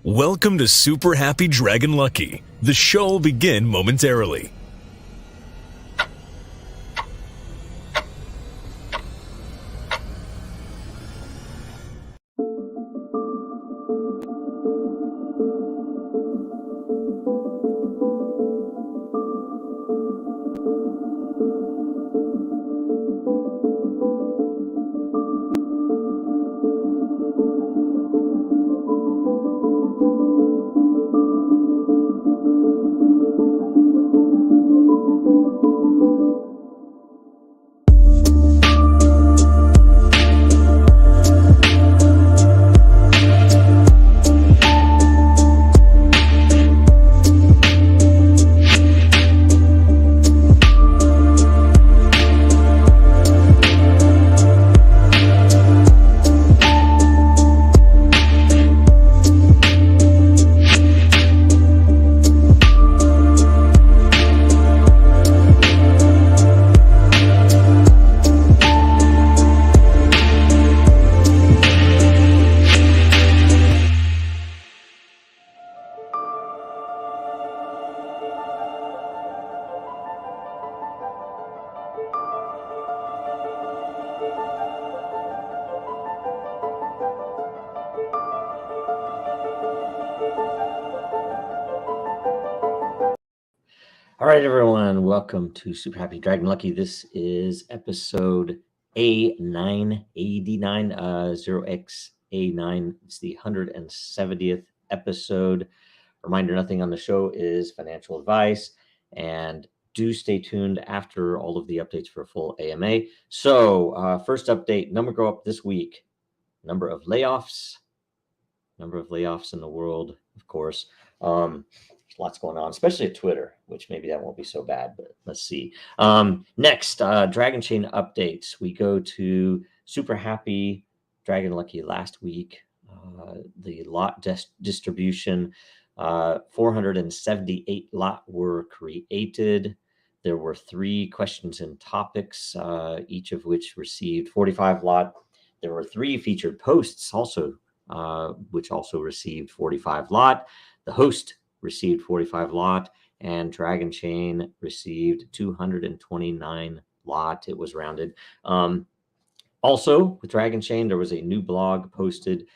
Welcome to Super Happy Dragon Lucky. The show will begin momentarily. All right, everyone, welcome to Super Happy Dragon Lucky. This is episode A989, 0xa9. It's the 170th episode. Reminder, nothing on the show is financial advice, and do stay tuned after all of the updates for a full AMA. So first update, number go up this week. Number of layoffs in the world, of course. Lots going on, especially at Twitter, which maybe that won't be so bad, but let's see. Next, Dragonchain updates. We go to Super Happy Dragon Lucky last week. The lot distribution, 478 lot were created. There were 3 questions and topics, each of which received 45 lot. There were 3 featured posts also, which also received 45 lot. The host received 45 lot, and Dragonchain received 229 lot. It was rounded. Also, with Dragonchain, there was a new blog posted,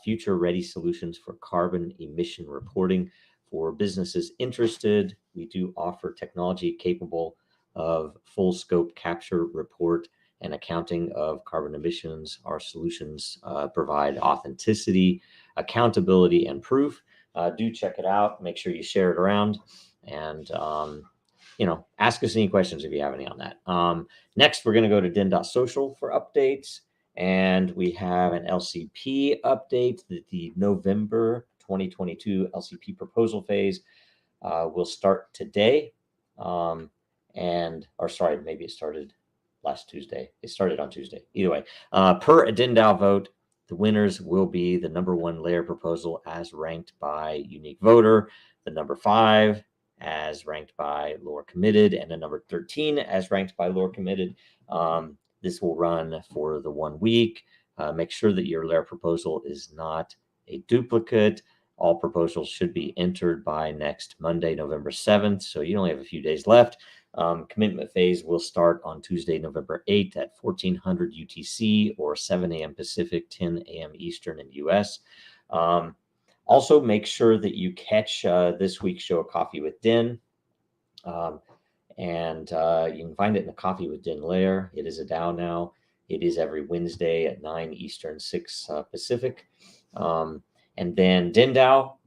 Future Ready Solutions for Carbon Emission Reporting for businesses interested. We do offer technology capable of full scope capture, report, and accounting of carbon emissions. Our solutions provide authenticity, accountability, and proof. Do check it out. Make sure you share it around, and ask us any questions if you have any on that. Next, we're going to go to Den.Social for updates, and we have an LCP update. The November 2022 LCP proposal phase will start today, maybe it started last Tuesday. It started on Tuesday. Either way, per a DENDAO vote, the winners will be the number 1 layer proposal as ranked by unique voter, the number 5 as ranked by lore committed, and the number 13 as ranked by lore committed. This will run for the 1 week. Make sure that your layer proposal is not a duplicate. All proposals should be entered by next Monday, November 7th. So you only have a few days left. Commitment phase will start on Tuesday, November 8th at 1400 UTC or 7 a.m. Pacific, 10 a.m. Eastern in the US. Also, make sure that you catch this week's show, Coffee with Den. You can find it in the Coffee with Den layer. It is a DAO now. It is every Wednesday at 9 Eastern, 6 Pacific. And then DENDAO.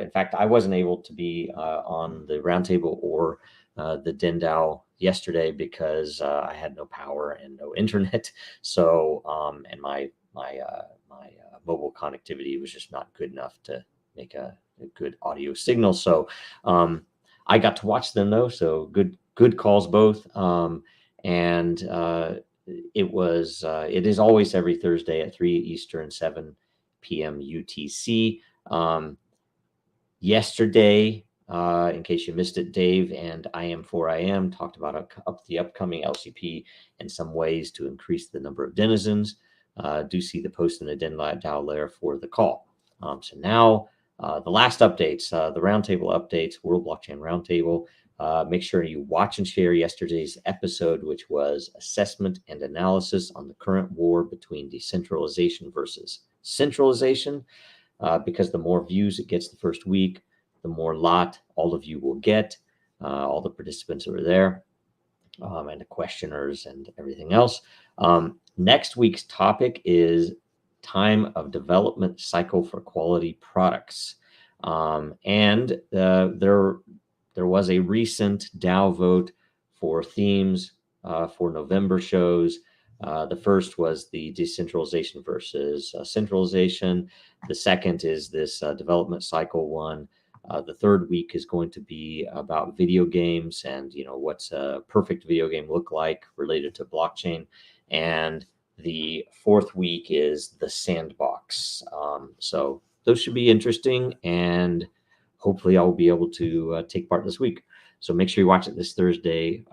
In fact, I wasn't able to be on the roundtable or the DENDAO yesterday because I had no power and no internet. So, and my mobile connectivity was just not good enough to make a good audio signal. So, I got to watch them though. So good calls both. It is always every Thursday at 3 Eastern, 7 p.m. UTC. Yesterday, in case you missed it, Dave and IM4IM talked about the upcoming LCP and some ways to increase the number of denizens. Do see the post in the DENDAO layer for the call. So now The last updates, the roundtable updates, World Blockchain Roundtable. Make sure you watch and share yesterday's episode, which was assessment and analysis on the current war between decentralization versus centralization, because the more views it gets the first week, the more lot all of you will get, all the participants who are there, and the questioners and everything else. Next week's topic is time of development cycle for quality products. And there was a recent DAO vote for themes for November shows. The first was the decentralization versus centralization. The second is this development cycle one. The third week is going to be about video games and, what's a perfect video game look like related to blockchain. And the fourth week is the sandbox. So those should be interesting, and hopefully I'll be able to take part this week. So make sure you watch it next Thursday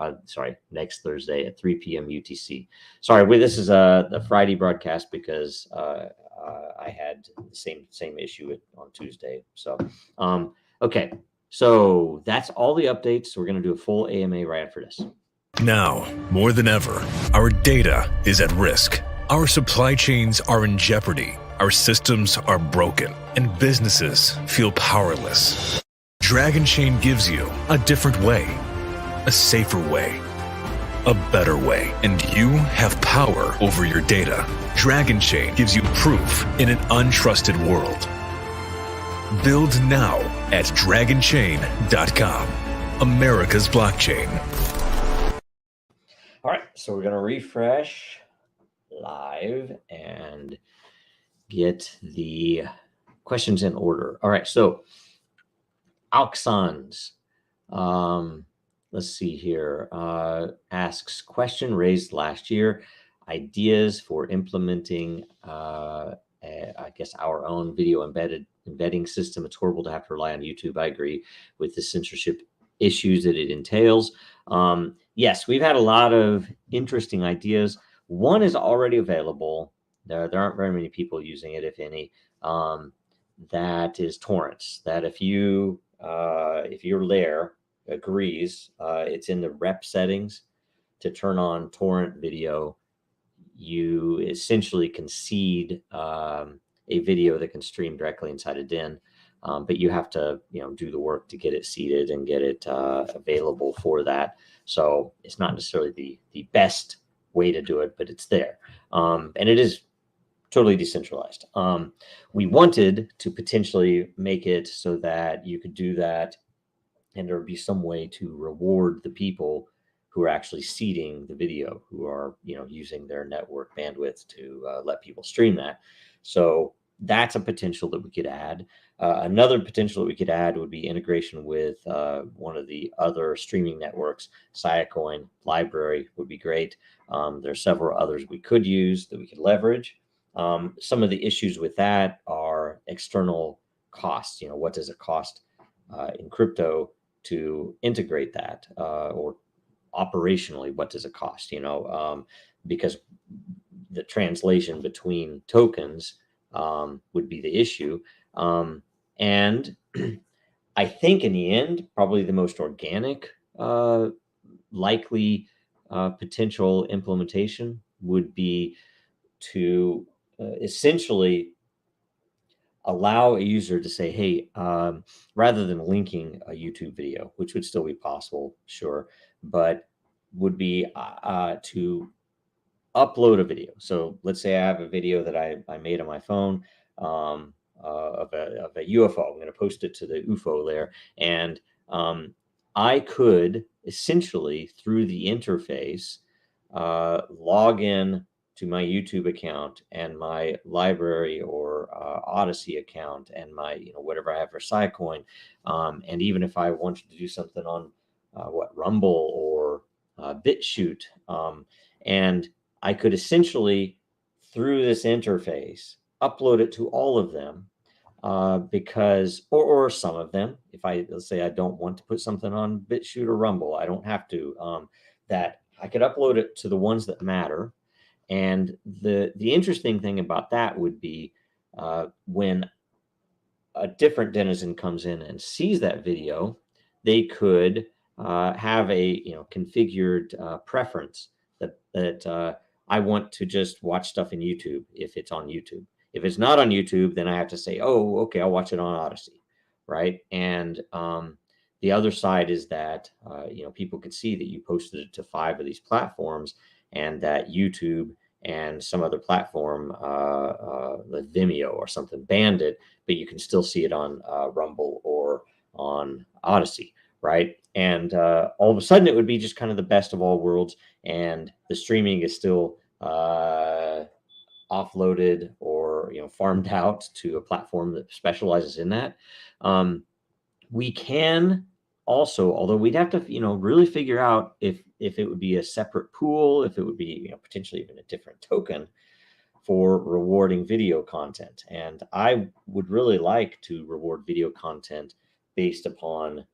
at 3 p.m. UTC. Sorry, this is the Friday broadcast because I had the same issue on Tuesday. So, okay. So that's all the updates. We're going to do a full AMA right after this. Now, more than ever, our data is at risk. Our supply chains are in jeopardy. Our systems are broken, and businesses feel powerless. Dragonchain gives you a different way, a safer way, a better way, and you have power over your data. Dragonchain gives you proof in an untrusted world. Build now at dragonchain.com, America's blockchain. All right, so we're going to refresh live and get the questions in order. All right, so Alxans, let's see here, asks, question raised last year, ideas for implementing, I guess, our own video embedding system. It's horrible to have to rely on YouTube. I agree with the censorship issues that it entails. Yes, we've had a lot of interesting ideas. One is already available. There aren't very many people using it, if any. That is torrents. That if your lair agrees, it's in the rep settings to turn on torrent video. You essentially concede a video that can stream directly inside a DEN, but you have to do the work to get it seeded and get it available for that. So it's not necessarily the best way to do it, but it's there, and it is totally decentralized. We wanted to potentially make it so that you could do that, and there would be some way to reward the people who are actually seeding the video, who are using their network bandwidth to let people stream that. So that's a potential that we could add. Another potential that we could add would be integration with one of the other streaming networks. Siacoin library would be great. There are several others we could use that we could leverage. Some of the issues with that are external costs. What does it cost in crypto to integrate that, or operationally, what does it cost? Because the translation between tokens would be the issue. And I think in the end, probably the most organic, likely potential implementation would be to essentially allow a user to say, hey, rather than linking a YouTube video, which would still be possible, sure, but would be to upload a video. So let's say I have a video that I made on my phone of a UFO. I'm going to post it to the UFO layer, and I could essentially, through the interface, log in to my YouTube account and my library or Odyssey account and my whatever I have for Siacoin, and even if I wanted to do something on Rumble or BitChute, and I could essentially, through this interface, upload it to all of them, because or some of them. If let's say I don't want to put something on BitChute or Rumble, I don't have to. That I could upload it to the ones that matter. And the interesting thing about that would be when a different denizen comes in and sees that video, they could have a configured preference that I want to just watch stuff in YouTube if it's on YouTube. If it's not on YouTube, then I have to say, oh, okay, I'll watch it on Odyssey, right? And the other side is that people could see that you posted it to 5 of these platforms, and that YouTube and some other platform, like Vimeo or something, banned it, but you can still see it on Rumble or on Odyssey, right? And all of a sudden, it would be just kind of the best of all worlds, and the streaming is still offloaded or farmed out to a platform that specializes in that. We can also, although we'd have to really figure out if it would be a separate pool, if it would be potentially even a different token for rewarding video content. And I would really like to reward video content based upon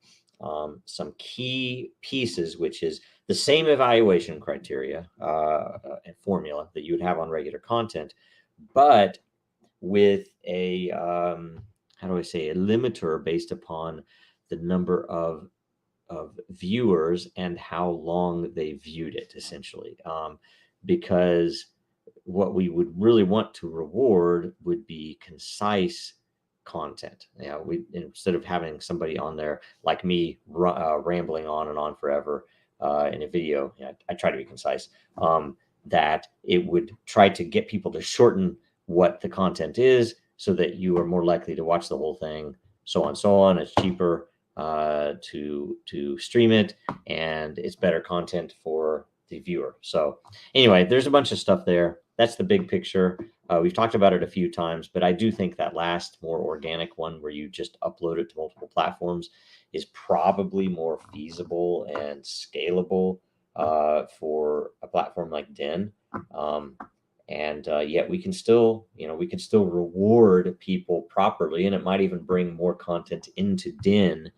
some key pieces, which is the same evaluation criteria and formula that you would have on regular content, but with a how do I say, a limiter based upon the number of viewers and how long they viewed it, essentially. Because what we would really want to reward would be concise content. We, instead of having somebody on there like me rambling on and on forever in a video, I try to be concise. That it would try to get people to shorten what the content is, so that you are more likely to watch the whole thing, so on, so on. It's cheaper to stream it, and it's better content for the viewer. So anyway, there's a bunch of stuff there. That's the big picture. We've talked about it a few times, but I do think that last, more organic one, where you just upload it to multiple platforms, is probably more feasible and scalable for a platform like Den. And yet we can still reward people properly, and it might even bring more content into Den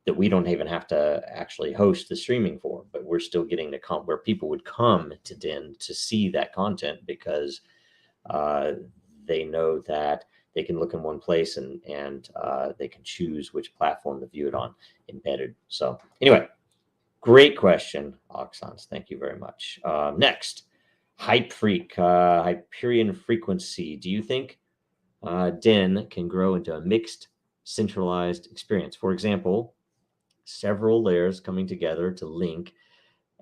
that we don't even have to actually host the streaming for, but we're still getting to come where people would come to Den to see that content, because they know that they can look in one place, and they can choose which platform to view it on embedded. So anyway, great question, Oxans. Thank you very much. Next. Hype Freak, Hyperion Frequency. Do you think Den can grow into a mixed centralized experience? For example, several layers coming together to link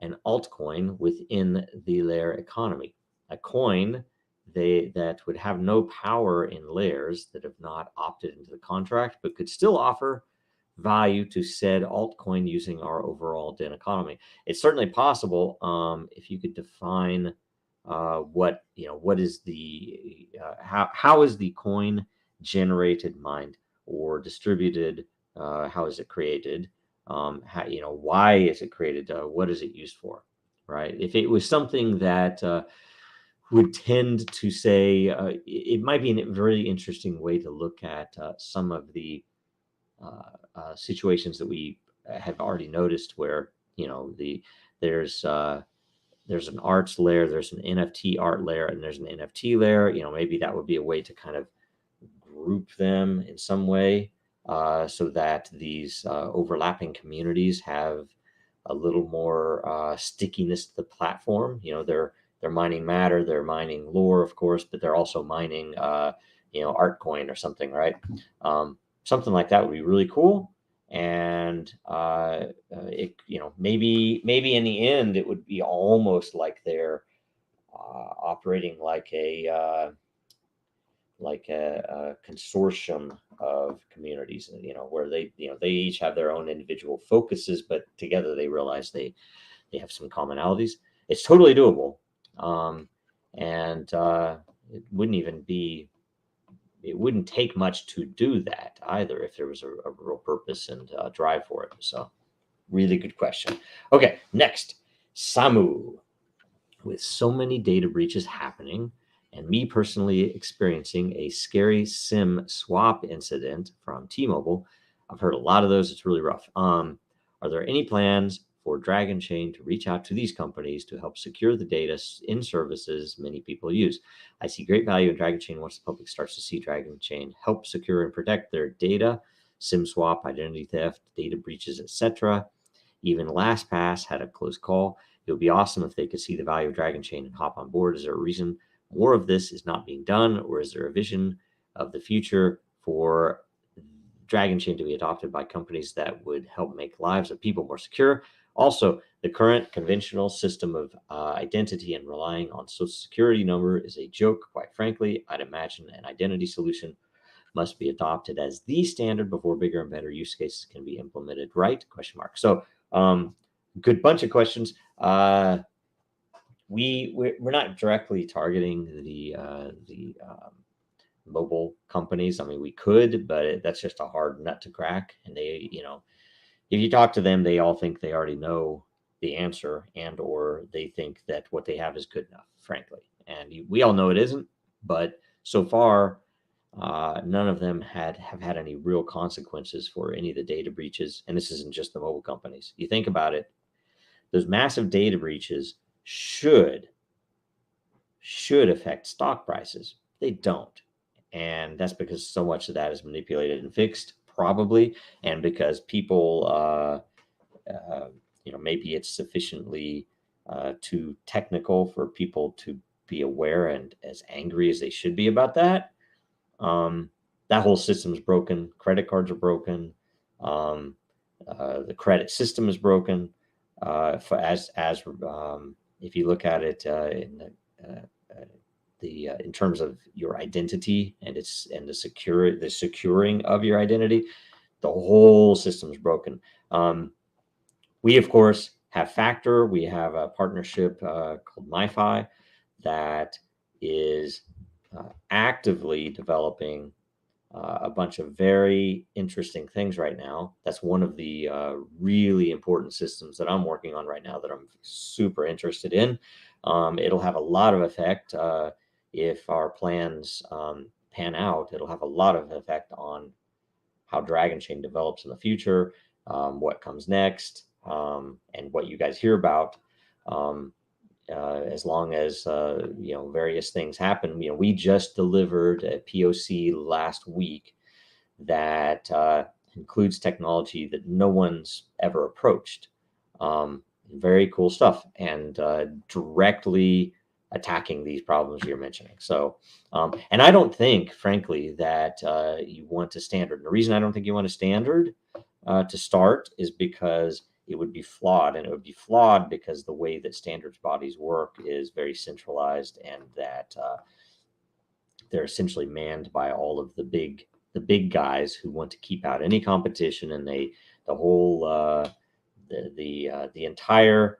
an altcoin within the lair economy. A coin that would have no power in layers that have not opted into the contract, but could still offer value to said altcoin using our overall Den economy. It's certainly possible. If you could define what is the how is the coin generated, mined, or distributed? How is it created? Why is it created? What is it used for? Right? If it was something that would tend to say, it might be a very interesting way to look at some of the situations that we have already noticed, where there's an arts layer, there's an NFT art layer, and there's an NFT layer. Maybe that would be a way to kind of group them in some way, so that these overlapping communities have a little more stickiness to the platform. They're mining matter, they're mining lore, of course, but they're also mining Artcoin or something, right? Something like that would be really cool. And it maybe in the end it would be almost like they're operating like a consortium of communities, where they each have their own individual focuses, but together they realize they have some commonalities. It's totally doable, and it wouldn't take much to do that either, if there was a real purpose and drive for it. So really good question. Okay, next, Samu. With so many data breaches happening, and me personally experiencing a scary SIM swap incident from T-Mobile, I've heard a lot of those. It's really rough. Are there any plans for Dragonchain to reach out to these companies to help secure the data in services many people use. I see great value in Dragonchain once the public starts to see Dragonchain help secure and protect their data, SIM swap, identity theft, data breaches, etc. Even LastPass had a close call. It would be awesome if they could see the value of Dragonchain and hop on board. Is there a reason more of this is not being done, or is there a vision of the future for Dragonchain to be adopted by companies that would help make lives of people more secure? Also, the current conventional system of identity and relying on social security number is a joke. Quite frankly, I'd imagine an identity solution must be adopted as the standard before bigger and better use cases can be implemented, right? Question mark. So, good bunch of questions. We're not directly targeting the mobile companies. I mean, we could, but that's just a hard nut to crack. And they, if you talk to them, they all think they already know the answer, and or they think that what they have is good enough, frankly. And we all know it isn't. But so far, none of them have had any real consequences for any of the data breaches. And this isn't just the mobile companies. You think about it, those massive data breaches should affect stock prices. They don't. And that's because so much of that is manipulated and fixed, probably. And because people, maybe it's sufficiently too technical for people to be aware and as angry as they should be about that. That whole system's broken. Credit cards are broken. The credit system is broken. If you look at it in terms of your identity and the securing of your identity, the whole system's broken. We of course have Factor. We have a partnership called MiFi that is actively developing a bunch of very interesting things right now. That's one of the really important systems that I'm working on right now that I'm super interested in. It'll have a lot of effect if our plans pan out. It'll have a lot of effect on how Dragonchain develops in the future, what comes next, and what you guys hear about. As long as various things happen. We just delivered a POC last week that includes technology that no one's ever approached. Very cool stuff, and directly attacking these problems you're mentioning. So, and I don't think, frankly, that you want a standard. And the reason I don't think you want a standard to start is because it would be flawed, and it would be flawed because the way that standards bodies work is very centralized, and that they're essentially manned by all of the big guys who want to keep out any competition, and the entire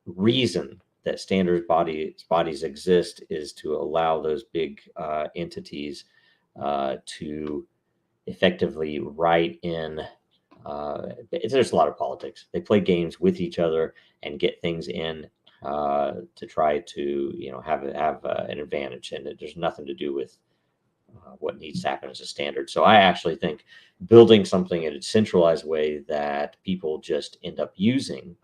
reason that standards bodies exist is to allow those big entities to effectively write in. There's a lot of politics. They play games with each other and get things in to try to have an advantage, and there's nothing to do with what needs to happen as a standard. So I actually think building something in a centralized way that people just end up using,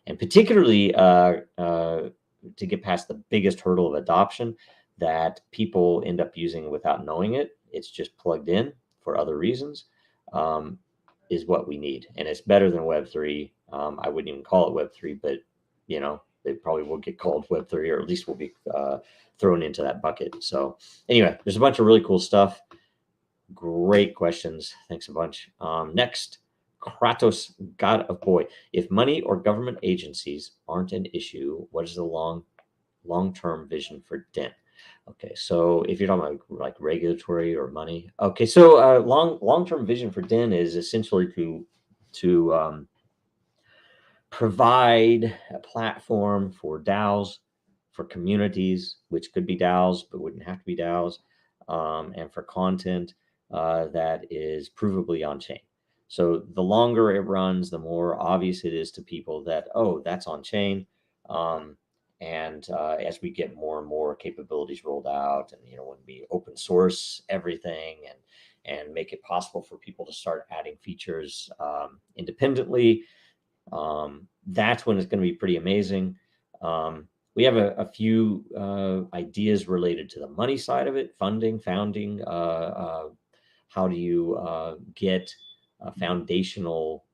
and particularly to get past the biggest hurdle of adoption that people end up using without knowing it, it's just plugged in for other reasons, is what we need. And it's better than Web3. I wouldn't even call it Web3, but they probably will get called Web3, or at least will be thrown into that bucket. So anyway, there's a bunch of really cool stuff. Great questions. Thanks a bunch. Next, Kratos, God of Boy. If money or government agencies aren't an issue, what is the long-term vision for DEN? Okay, so if you're talking about like regulatory or money, okay, so long-term vision for DEN is essentially to provide a platform for DAOs, for communities, which could be DAOs but wouldn't have to be DAOs, and for content that is provably on chain. So the longer it runs, the more obvious it is to people that, oh, that's on chain. And as we get more and more capabilities rolled out, and when we open source everything and make it possible for people to start adding features independently, That's when it's going to be pretty amazing. We have a few ideas related to the money side of it, funding, founding. How do you get foundational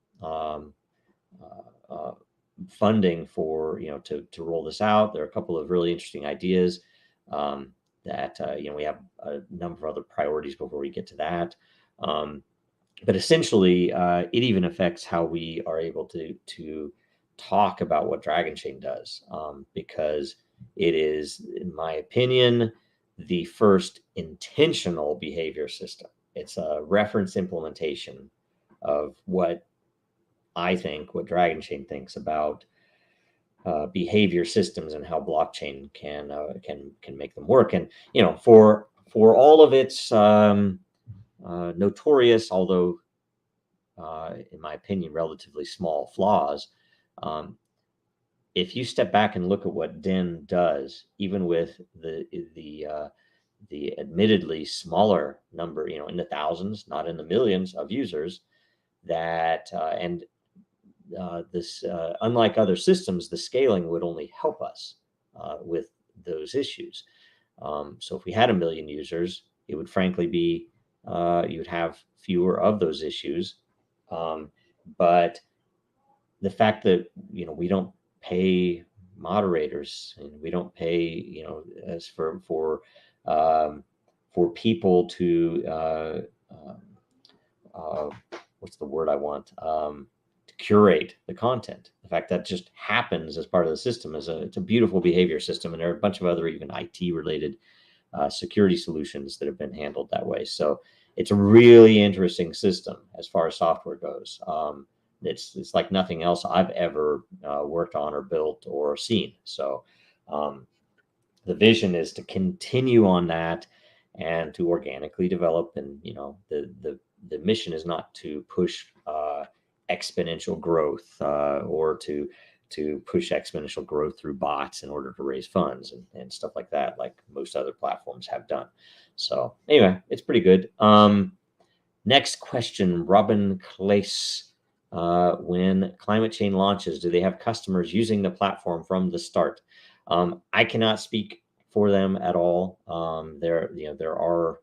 funding for, to roll this out? There are a couple of really interesting ideas that, we have a number of other priorities before we get to that. But essentially, it even affects how we are able to talk about what Dragonchain does, because it is, in my opinion, the first intentional behavior system. It's a reference implementation of what Dragonchain thinks about behavior systems and how blockchain can make them work. And for all of its notorious, although in my opinion, relatively small flaws, if you step back and look at what Den does, even with the admittedly smaller number, in the thousands, not in the millions of users, that and this, unlike other systems, the scaling would only help us with those issues. So if we had 1 million users, it would frankly be, you would have fewer of those issues. But the fact that, we don't pay moderators, and we don't pay, as for people to, what's the word I want? To curate the content. The fact that just happens as part of the system it's a beautiful behavior system. And there are a bunch of other even IT related security solutions that have been handled that way. So it's a really interesting system as far as software goes. It's like nothing else I've ever worked on or built or seen. So the vision is to continue on that and to organically develop. And the mission is not to push exponential growth or to push exponential growth through bots in order to raise funds and stuff like that, like most other platforms have done. So anyway, it's pretty good. Next question, Robin Claes. When climatechain launches, do they have customers using the platform from the start? I cannot speak for them at all. There are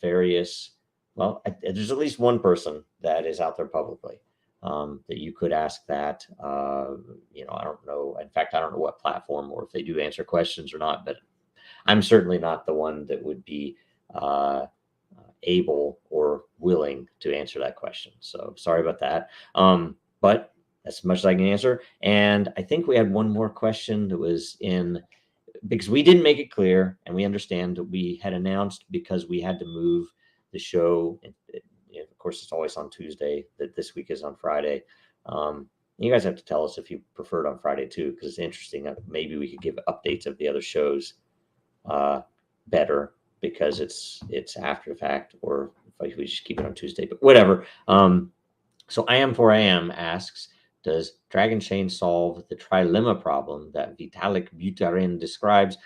various, well, there's at least one person that is out there publicly that you could ask that. I don't know. In fact, I don't know what platform or if they do answer questions or not, but I'm certainly not the one that would be able or willing to answer that question. So sorry about that. But that's as much as I can answer. And I think we had one more question that was in, because we didn't make it clear, and we understand that we had announced because we had to move the show. Of course, it's always on Tuesday, that this week is on Friday. You guys have to tell us if you prefer it on Friday too, because it's interesting. Maybe we could give updates of the other shows better, because it's after the fact, or if we just keep it on Tuesday, but whatever. So I am for I am asks, does Dragonchain solve the trilemma problem that Vitalik Buterin describes?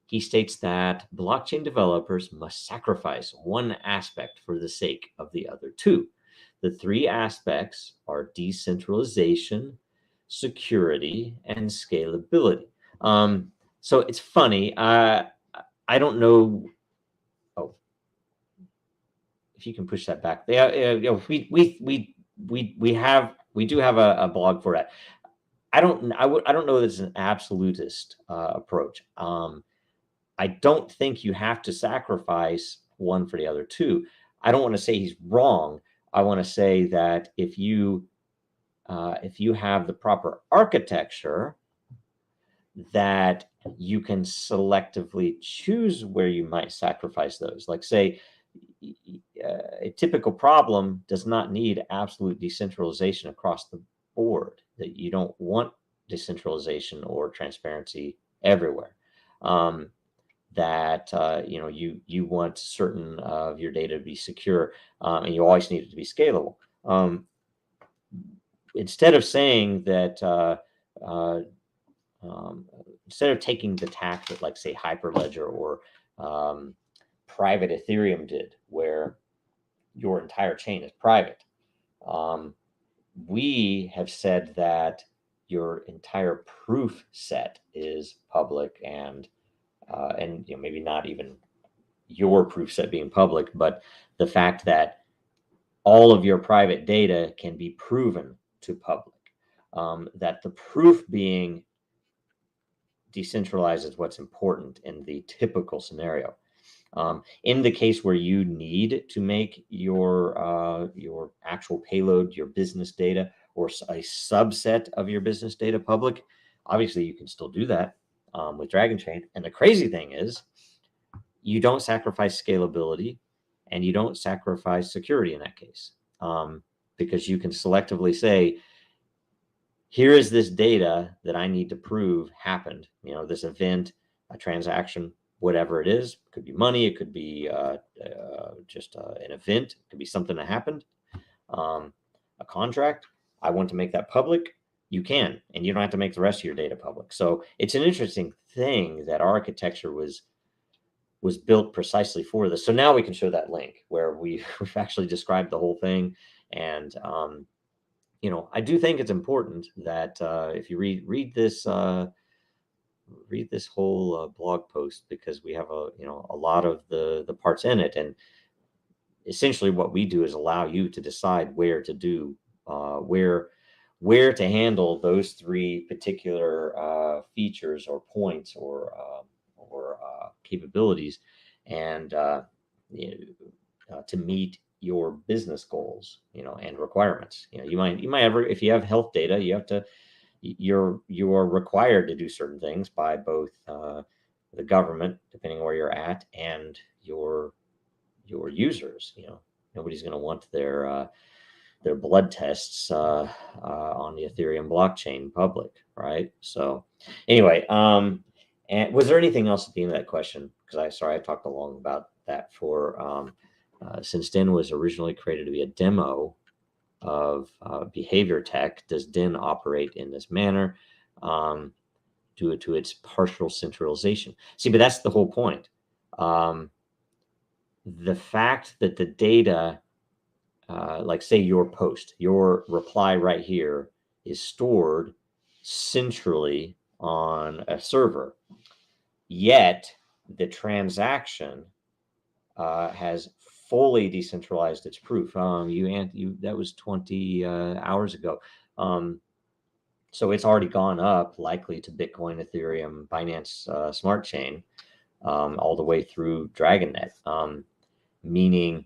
He states that blockchain developers must sacrifice one aspect for the sake of the other two. The three aspects are decentralization, security, and scalability. So it's funny. I don't know. Oh, if you can push that back. Yeah, we do have a blog for that. I don't know that it's an absolutist approach. I don't think you have to sacrifice one for the other two. I don't want to say he's wrong. I want to say that if you have the proper architecture, that you can selectively choose where you might sacrifice those. Like, say, a typical problem does not need absolute decentralization across the board. That you don't want decentralization or transparency everywhere. That you want certain of your data to be secure, and you always need it to be scalable. Instead of saying that, instead of taking the tack that, like, say, Hyperledger or private Ethereum did, where your entire chain is private, we have said that your entire proof set is public, and maybe not even your proof set being public, but the fact that all of your private data can be proven to public. That the proof being decentralized is what's important in the typical scenario. In the case where you need to make your actual payload, your business data, or a subset of your business data public, obviously you can still do that with Dragonchain. And the crazy thing is, you don't sacrifice scalability, and you don't sacrifice security in that case, because you can selectively say, here is this data that I need to prove happened. This event, a transaction, whatever it is. It could be money. It could be just an event. It could be something that happened, a contract. I want to make that public. You can, and you don't have to make the rest of your data public. So it's an interesting thing that architecture was built precisely for this. So now we can show that link where we've actually described the whole thing. And I do think it's important that if you read this whole blog post, because we have a lot of the parts in it, and essentially what we do is allow you to decide where to do where to handle those three particular features or points or capabilities, and to meet your business goals, and requirements. You might if you have health data, you're required to do certain things by both the government, depending on where you're at, and your users. Nobody's going to want their blood tests on the Ethereum blockchain public, right? So anyway, and was there anything else at the end of that question? Because I talked a long about that for since DEN was originally created to be a demo of behavior tech, does DEN operate in this manner due to its partial centralization? See, but that's the whole point. The fact that the data, like say your post, your reply right here, is stored centrally on a server, yet the transaction has fully decentralized its proof. That was 20 hours ago. So it's already gone up, likely to Bitcoin, Ethereum, Binance Smart Chain, all the way through DragonNet. Meaning,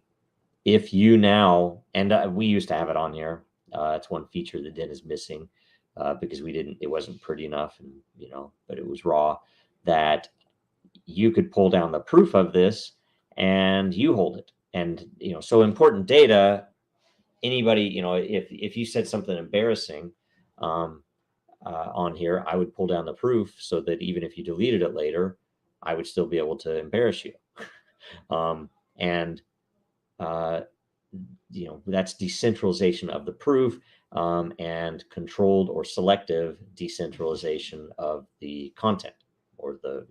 if you now, and we used to have it on here, it's one feature that DEN is missing because it wasn't pretty enough, and but it was raw, that you could pull down the proof of this and you hold it. And so important data, anybody, if you said something embarrassing on here, I would pull down the proof so that even if you deleted it later, I would still be able to embarrass you. That's decentralization of the proof, and controlled or selective decentralization of the content, or the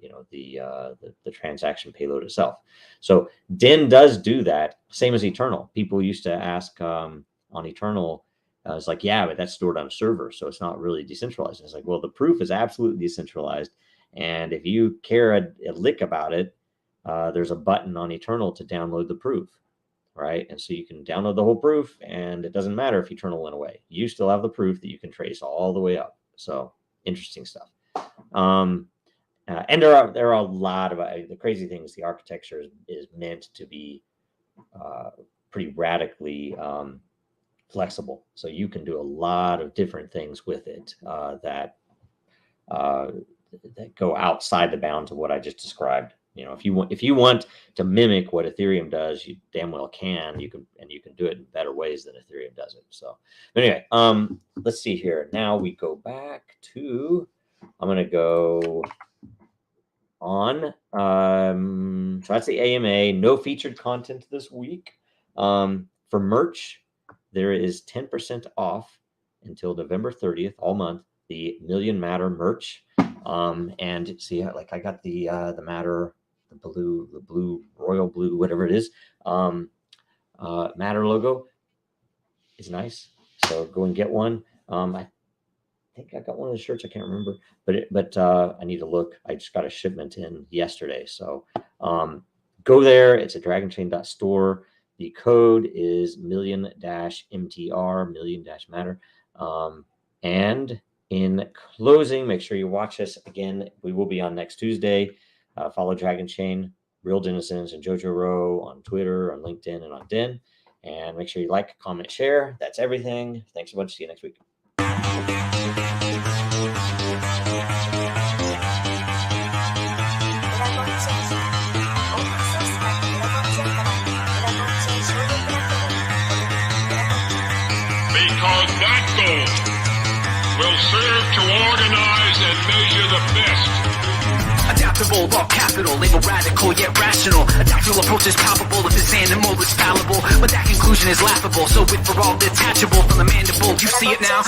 transaction payload itself. So DEN does do that, same as Eternal. People used to ask on Eternal, it's like, yeah, but that's stored on a server, so it's not really decentralized. And it's like, well, the proof is absolutely decentralized, and if you care a lick about it, there's a button on Eternal to download the proof, right? And so you can download the whole proof, and it doesn't matter if Eternal went away. You still have the proof that you can trace all the way up. So interesting stuff. And there are a lot of the crazy things. The architecture is meant to be pretty radically flexible, so you can do a lot of different things with it that go outside the bounds of what I just described. If you want to mimic what Ethereum does, you damn well can. You can do it in better ways than Ethereum does it. So anyway, let's see here. Now we go back to. I'm going to go on. So that's the AMA. No featured content this week. For merch, there is 10% off until November 30th, all month. The Million Matter merch. And see, like I got the Matter, the blue, royal blue, whatever it is. Matter logo is nice. So go and get one. I think I got one of the shirts. I can't remember, but I need to look. I just got a shipment in yesterday. So go there. It's at dragonchain.store. The code is million-MTR, million-matter. And in closing, make sure you watch us again. We will be on next Tuesday. Follow Dragonchain, Real Denizens, and Jojo Row on Twitter, on LinkedIn, and on Den. And make sure you like, comment, share. That's everything. Thanks so much. See you next week. Because that goal will serve to organize and measure the best. Adaptable, all capital, label radical yet rational. Adaptable approach is palpable if this animal is fallible. But that conclusion is laughable, so with for all detachable from the mandible, you see it now.